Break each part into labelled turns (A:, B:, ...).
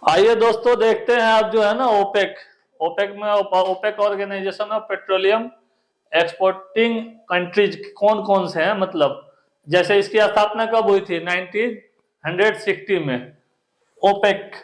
A: आइए दोस्तों देखते हैं आप जो है ना ओपेक ओपेक में OPEC organisation of petroleum exporting countries कौन कौन से हैं। मतलब जैसे इसकी स्थापना कब हुई थी 1960 में। ओपेक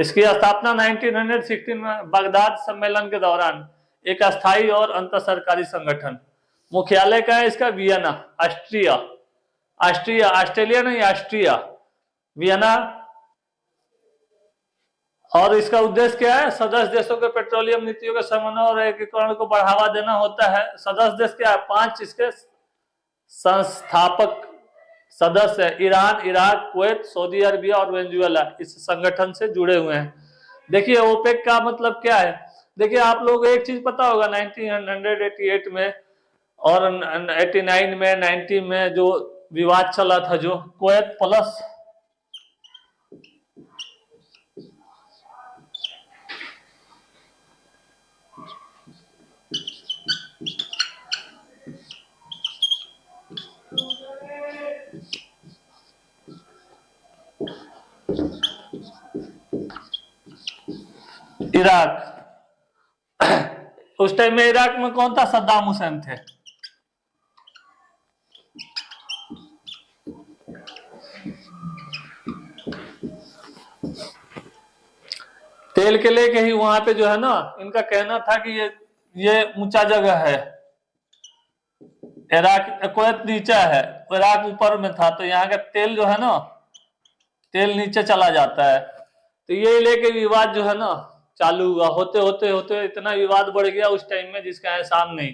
A: इसकी स्थापना 1916 में बगदाद सम्मेलन के दौरान एक अस्थायी और अंतर सरकारी संगठन। मुख्यालय का है इसका वियना, ऑस्ट्रिया। ऑस्ट्रिया, ऑस्ट्रेलिया नहीं, ऑस्ट्रिया, वियना। और इसका उद्देश्य क्या है? सदस्य देशों के पेट्रोलियम नीतियों के समन्वय और एकीकरण को बढ़ावा देना होता है। सदस्य देश क्या है? 5 इसके संस्थापक सदस्य है। Iran, Iraq, Kuwait, Saudi Arabia और वेनेजुएला इस संगठन से जुड़े हुए हैं। देखिए ओपेक का मतलब क्या है। देखिए आप लोग एक चीज पता होगा 1988 में और 89 में 90 में जो विवाद चला था, जो कुवैत प्लस इराक। उस टाइम में इराक में कौन था? सद्दाम हुसैन थे। तेल के लेके ही वहां पे जो है ना, इनका कहना था कि ये ऊंचा जगह है। इराक, कुवैत नीचा है, इराक ऊपर में था, तो यहाँ का तेल जो है ना, तेल नीचे चला जाता है। तो ये लेके विवाद जो है ना चालू हुआ। होते होते होते इतना विवाद बढ़ गया उस टाइम में जिसका एहसान नहीं।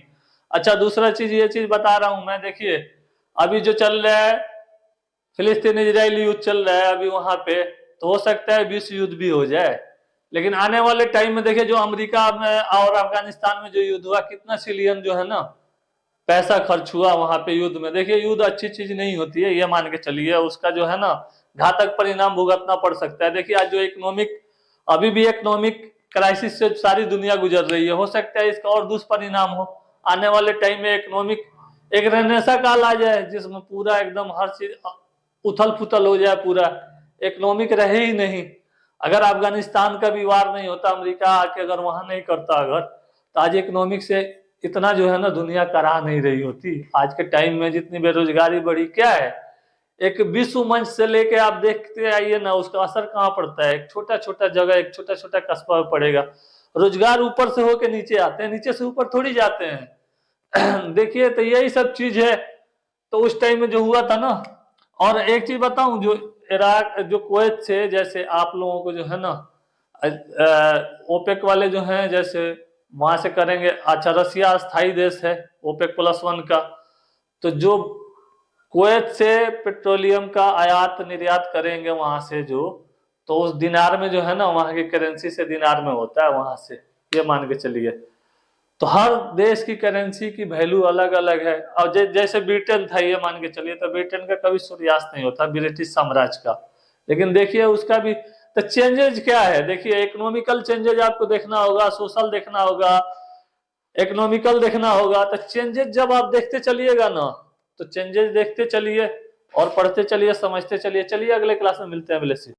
A: अच्छा दूसरा चीज, ये चीज बता रहा हूं मैं। देखिए अभी जो चल रहा है फिलिस्तीन इजराइली युद्ध चल रहा है अभी वहां पे, तो हो सकता है विश्व युद्ध भी हो जाए। लेकिन आने वाले टाइम में देखिए जो अमेरिका में और अफगानिस्तान में जो युद्ध हुआ, कितना सिलियन जो है ना पैसा खर्च हुआ वहां पे युद्ध में। देखिए युद्ध अच्छी चीज नहीं होती है, ये मान के चलिए। उसका जो है ना घातक परिणाम भुगतना पड़ सकता है। देखिए आज जो इकोनॉमिक, अभी भी इकोनॉमिक क्राइसिस से सारी दुनिया गुजर रही है। हो सकता है इसका और दुष्परिणाम हो आने वाले टाइम में। इकोनॉमिक एक रेनेसा काल आ जाए जिसमें पूरा एकदम हर चीज उथल पुथल हो जाए, पूरा इकोनॉमिक रहे ही नहीं। अगर अफगानिस्तान का भी वार नहीं होता, अमेरिका आके अगर वहां नहीं करता अगर, तो आज इकोनॉमिक से इतना जो है ना दुनिया करा नहीं रही होती। आज के टाइम में जितनी बेरोजगारी बढ़ी, क्या है, एक विश्व मंच से लेके आप देखते आइए ना, उसका असर कहाँ पड़ता है। एक छोटा छोटा जगह, एक छोटा छोटा कस्बा में पड़ेगा। रोजगार ऊपर से होके नीचे आते हैं, नीचे से ऊपर थोड़ी जाते हैं। देखिए तो यही सब चीज है। तो उस टाइम में जो हुआ था ना, और एक चीज बताऊं, जो इराक, जो कुवैत से, जैसे आप लोगों को जो है ना ओपेक वाले जो हैं, जैसे वहां से करेंगे। अच्छा रसिया स्थायी देश है ओपेक +1 का। तो जो कुवैत से पेट्रोलियम का आयात निर्यात करेंगे वहां से जो, तो उस दिनार में जो है ना, वहां की करेंसी से दिनार में होता है वहां से, ये मान के चलिए। तो हर देश की करेंसी की वैल्यू अलग अलग है। और जैसे ब्रिटेन था, ये मान के चलिए, तो ब्रिटेन का कभी सूर्यास्त नहीं होता, ब्रिटिश साम्राज्य का। लेकिन देखिए उसका भी तो चेंजेज क्या है। देखिए इकोनॉमिकल चेंजेज आपको देखना होगा, सोशल देखना होगा, इकोनॉमिकल देखना होगा। तो चेंजेस जब आप देखते चलिएगा ना, तो चेंजेस देखते चलिए और पढ़ते चलिए, समझते चलिए। चलिए अगले क्लास में मिलते हैं।